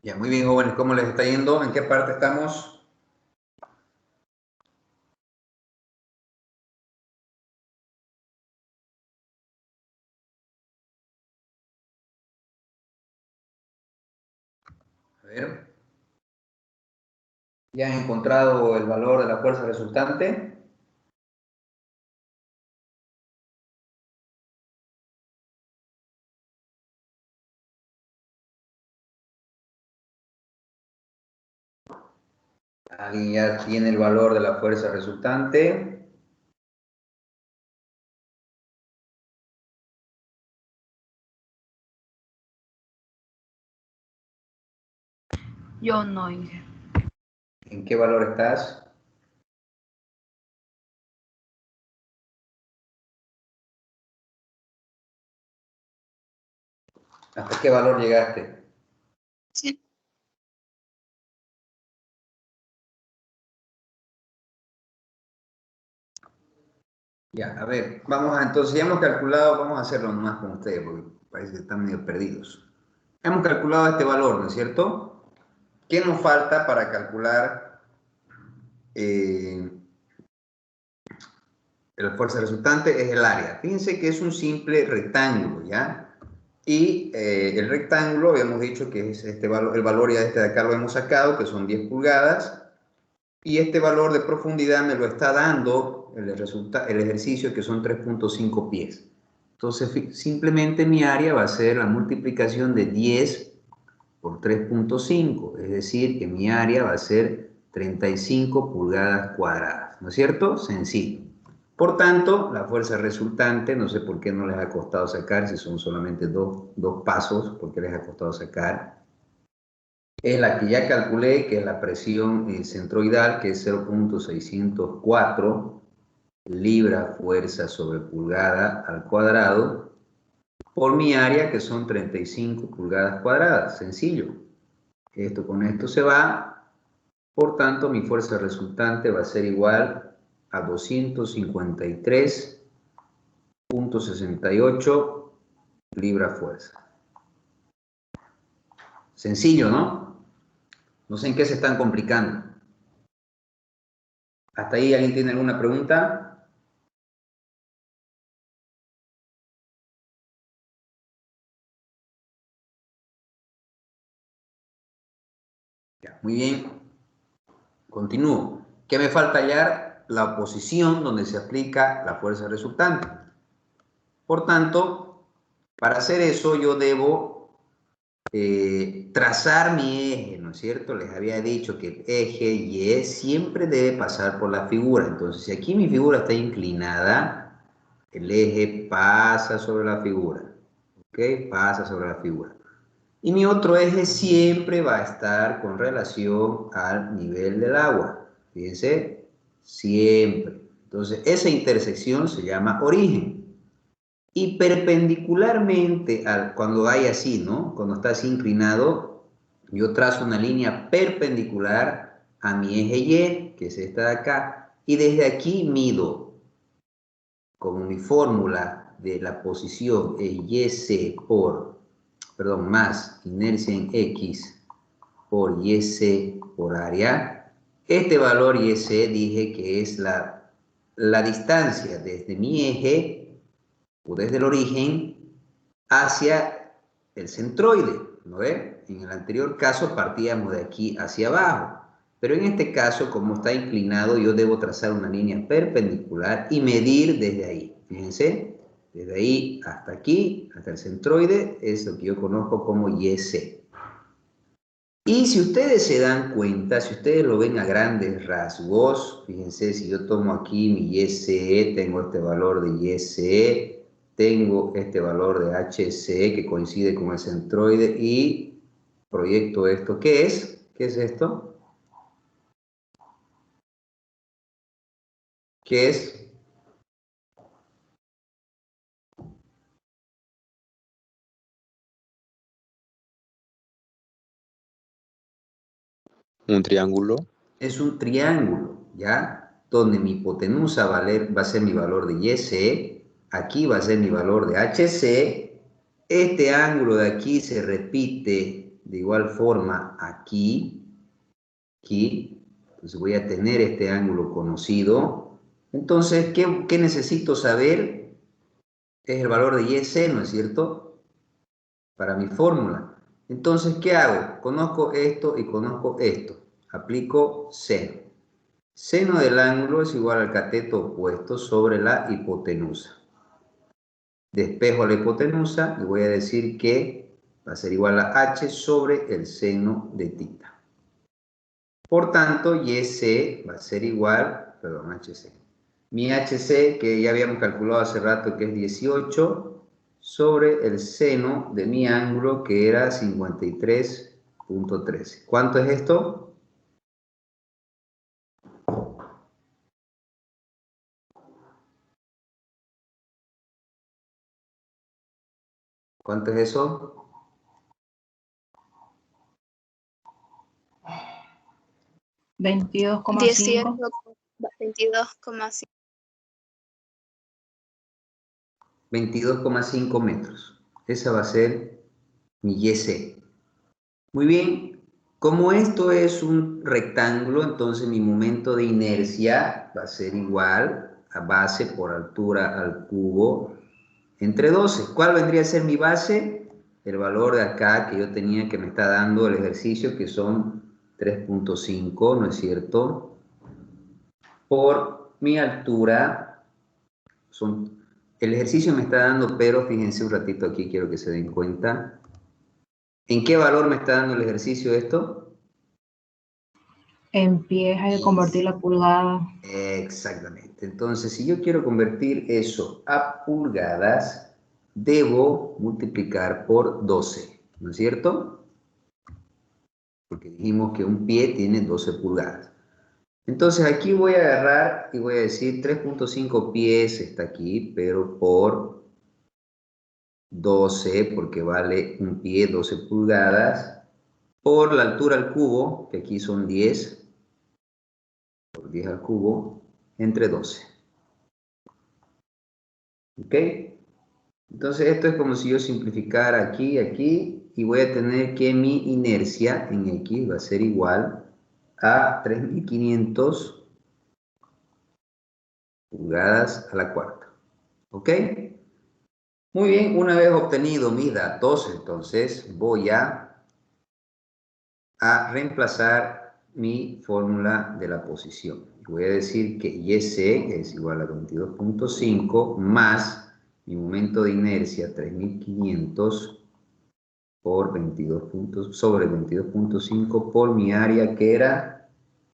Ya, muy bien, jóvenes. ¿Cómo les está yendo? ¿En qué parte estamos? A ver. ¿Ya han encontrado el valor de la fuerza resultante? ¿Alguien ya tiene el valor de la fuerza resultante? Yo no, Inge. ¿En qué valor estás? ¿Hasta qué valor llegaste? Sí. Ya, a ver, entonces ya hemos calculado, vamos a hacerlo nomás con ustedes, porque parece que están medio perdidos. Hemos calculado este valor, ¿no es cierto? ¿Qué nos falta para calcular la fuerza resultante? Es el área. Fíjense que es un simple rectángulo, ¿ya? Y el rectángulo, habíamos dicho que es este valor, el valor ya de acá lo hemos sacado, que son 10 pulgadas. Y este valor de profundidad me lo está dando el ejercicio, que son 3.5 pies. Entonces, simplemente mi área va a ser la multiplicación de 10 por 3.5, es decir, que mi área va a ser 35 pulgadas cuadradas, ¿no es cierto? Sencillo. Por tanto, la fuerza resultante, no sé por qué no les ha costado sacar, si son solamente dos pasos, ¿por qué les ha costado sacar? Es la que ya calculé, que es la presión centroidal, que es 0.604 libra fuerza sobre pulgada al cuadrado, por mi área, que son 35 pulgadas cuadradas. Sencillo. Esto con esto se va. Por tanto, mi fuerza resultante va a ser igual a 253.68 libra fuerza. Sencillo, ¿no? No sé en qué se están complicando. ¿Hasta ahí alguien tiene alguna pregunta? Ya, muy bien. Continúo. ¿Qué me falta hallar? La posición donde se aplica la fuerza resultante. Por tanto, para hacer eso yo debo trazar mi eje, ¿no es cierto? Les había dicho que el eje Y siempre debe pasar por la figura. Entonces, si aquí mi figura está inclinada, el eje pasa sobre la figura. ¿Ok? Pasa sobre la figura. Y mi otro eje siempre va a estar con relación al nivel del agua. Fíjense, siempre. Entonces, esa intersección se llama origen. Y perpendicularmente, cuando hay así, ¿no? Cuando está así inclinado, yo trazo una línea perpendicular a mi eje Y, que es esta de acá. Y desde aquí mido, como mi fórmula de la posición es YC más inercia en X por YC por área. Este valor YC dije que es la distancia desde mi eje o desde el origen hacia el centroide, ¿no ve? En el anterior caso partíamos de aquí hacia abajo, pero en este caso, como está inclinado, yo debo trazar una línea perpendicular y medir desde ahí. Fíjense, desde ahí hasta aquí, hasta el centroide, es lo que yo conozco como YC. Y si ustedes se dan cuenta, si ustedes lo ven a grandes rasgos, fíjense, si yo tomo aquí mi YCE, tengo este valor de YCE, tengo este valor de HCE que coincide con el centroide y proyecto esto. ¿Qué es? ¿Qué es esto? ¿Qué es? Un triángulo. Es un triángulo, ¿ya? Donde mi hipotenusa va a ser mi valor de YC, aquí va a ser mi valor de HC, este ángulo de aquí se repite de igual forma aquí, entonces voy a tener este ángulo conocido. Entonces, ¿qué necesito saber? Es el valor de YC, ¿no es cierto? Para mi fórmula. Entonces, ¿qué hago? Conozco esto y conozco esto. Aplico seno. Seno del ángulo es igual al cateto opuesto sobre la hipotenusa. Despejo la hipotenusa y voy a decir que va a ser igual a h sobre el seno de tita. Por tanto, YC va a ser igual, perdón, HC. Mi HC, que ya habíamos calculado hace rato que es 18, sobre el seno de mi ángulo, que era 53.13. ¿Cuánto es esto? ¿Cuánto es eso? 22,5. 22,5. 22,5 metros. Esa va a ser mi YC. Muy bien. Como esto es un rectángulo, entonces mi momento de inercia va a ser igual a base por altura al cubo entre 12. ¿Cuál vendría a ser mi base? El valor de acá que yo tenía, que me está dando el ejercicio, que son 3.5, ¿no es cierto? Por mi altura, el ejercicio me está dando, pero fíjense un ratito aquí, quiero que se den cuenta. ¿En qué valor me está dando el ejercicio esto? En pies hay que convertir la pulgada. Exactamente. Entonces, si yo quiero convertir eso a pulgadas, debo multiplicar por 12, ¿no es cierto? Porque dijimos que un pie tiene 12 pulgadas. Entonces, aquí voy a agarrar y voy a decir 3.5 pies está aquí, pero por 12, porque vale un pie 12 pulgadas, por la altura al cubo, que aquí son 10, por 10 al cubo, entre 12. ¿Ok? Entonces esto es como si yo simplificara aquí, aquí, y voy a tener que mi inercia en X va a ser igual a 3.500 pulgadas a la cuarta. ¿Ok? Muy bien, una vez obtenido mis datos, entonces voy a reemplazar mi fórmula de la posición. Voy a decir que YC es igual a 22.5 más mi momento de inercia 3.500 por 22 puntos, sobre 22.5 por mi área, que era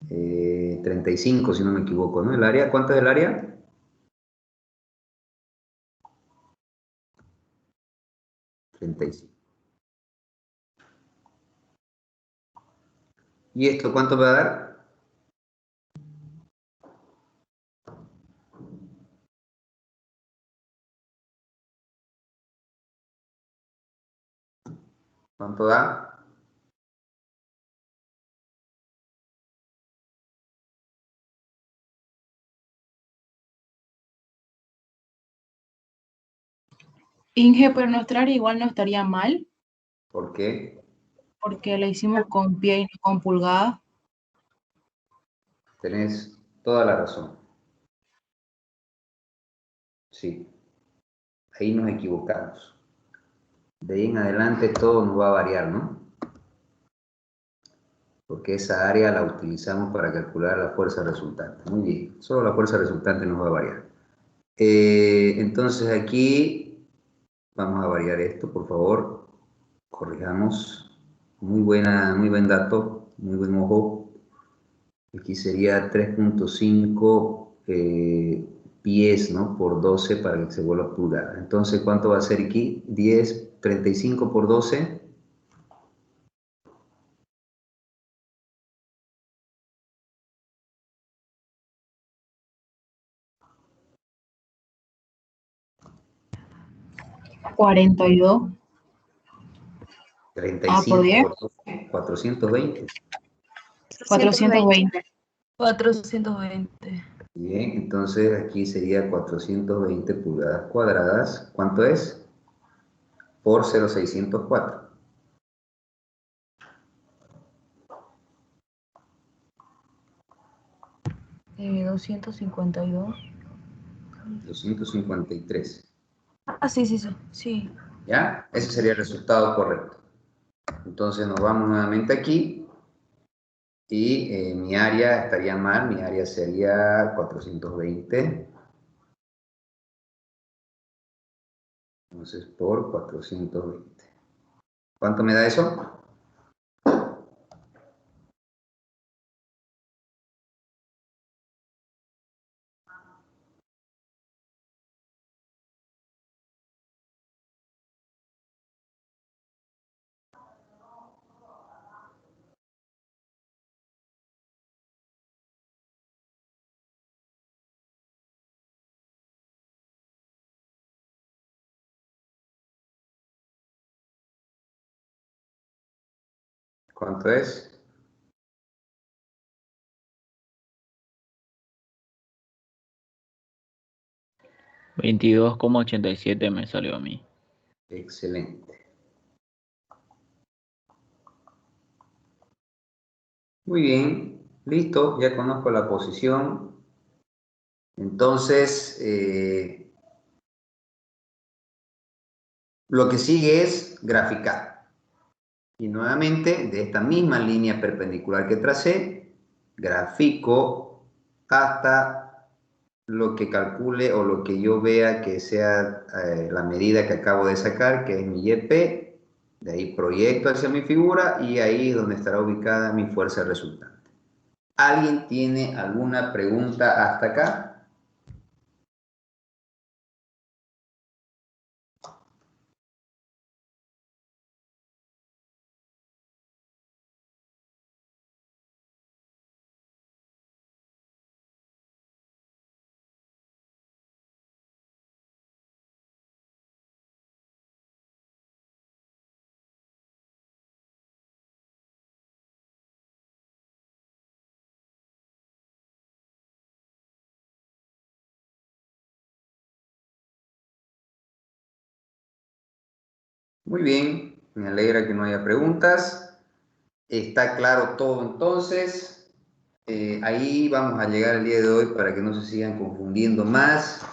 35, si no me equivoco, ¿no? ¿El área? ¿Cuánto es el área? 35. ¿Y esto cuánto va a dar? ¿Cuánto da? Inge, pero nuestra área igual no estaría mal, ¿Por qué? porque la hicimos con pie y no con pulgada. Tenés toda la razón. Sí, ahí nos equivocamos. De ahí en adelante todo nos va a variar, ¿no? Porque esa área la utilizamos para calcular la fuerza resultante. Muy bien, solo la fuerza resultante nos va a variar. Entonces aquí vamos a variar esto, por favor. Corrijamos. Muy buen dato, muy buen ojo. Aquí sería 3.5 pies, ¿no? Por 12 para que se vuelva pulgada. Entonces, ¿cuánto va a ser aquí? 10, 35 por 12. 42. Por 35 10. por 12, 420. 420. 420. Bien, entonces aquí sería 420 pulgadas cuadradas. ¿Cuánto es? Por 0,604. 252. 253. Ah, sí, sí, sí. Sí. ¿Ya? Ese sería el resultado correcto. Entonces nos vamos nuevamente aquí y mi área estaría mal, mi área sería 420. Entonces por 420. ¿Cuánto me da eso? ¿Cuánto es? 22,87 me salió a mí. Excelente. Muy bien, listo, ya conozco la posición. Entonces, lo que sigue es graficar. Y nuevamente, de esta misma línea perpendicular que tracé, grafico hasta lo que calcule o lo que yo vea que sea la medida que acabo de sacar, que es mi YP. De ahí proyecto hacia mi figura y ahí es donde estará ubicada mi fuerza resultante. ¿Alguien tiene alguna pregunta hasta acá? Muy bien, me alegra que no haya preguntas. Está claro todo entonces. Ahí vamos a llegar el día de hoy para que no se sigan confundiendo más.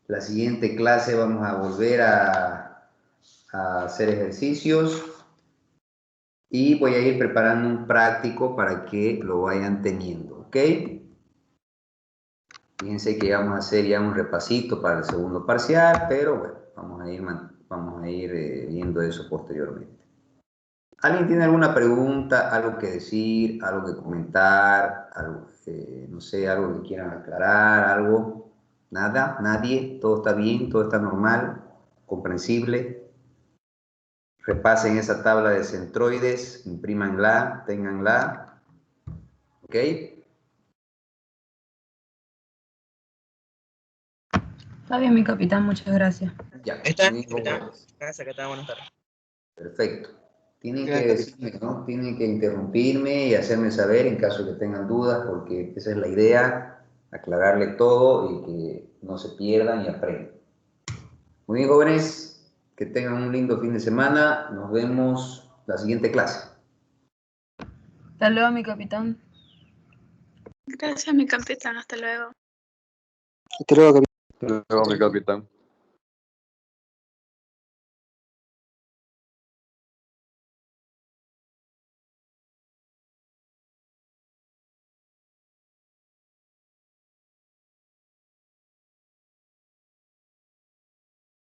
La siguiente clase vamos a volver a hacer ejercicios y voy a ir preparando un práctico para que lo vayan teniendo, ¿ok? Fíjense que vamos a hacer ya un repasito para el segundo parcial, pero bueno, vamos a ir viendo eso posteriormente. ¿Alguien tiene alguna pregunta, algo que decir, algo que comentar, algo, no sé, algo que quieran aclarar, algo? ¿Nada? ¿Nadie? ¿Todo está bien? ¿Todo está normal? ¿Comprensible? Repasen esa tabla de centroides, imprímanla, ténganla. ¿Ok? Está bien, mi capitán, muchas gracias. Ya. Está, Muy bien, capitán. jóvenes. Gracias, que tal, buenas tardes. Perfecto. Tienen que decirme, ¿no? Tienen que interrumpirme y hacerme saber en caso que tengan dudas, porque esa es la idea, aclararle todo y que no se pierdan y aprendan. Muy bien, jóvenes, que tengan un lindo fin de semana. Nos vemos la siguiente clase. Hasta luego, mi capitán. Gracias, mi capitán. Hasta luego. Luego, mi capitán.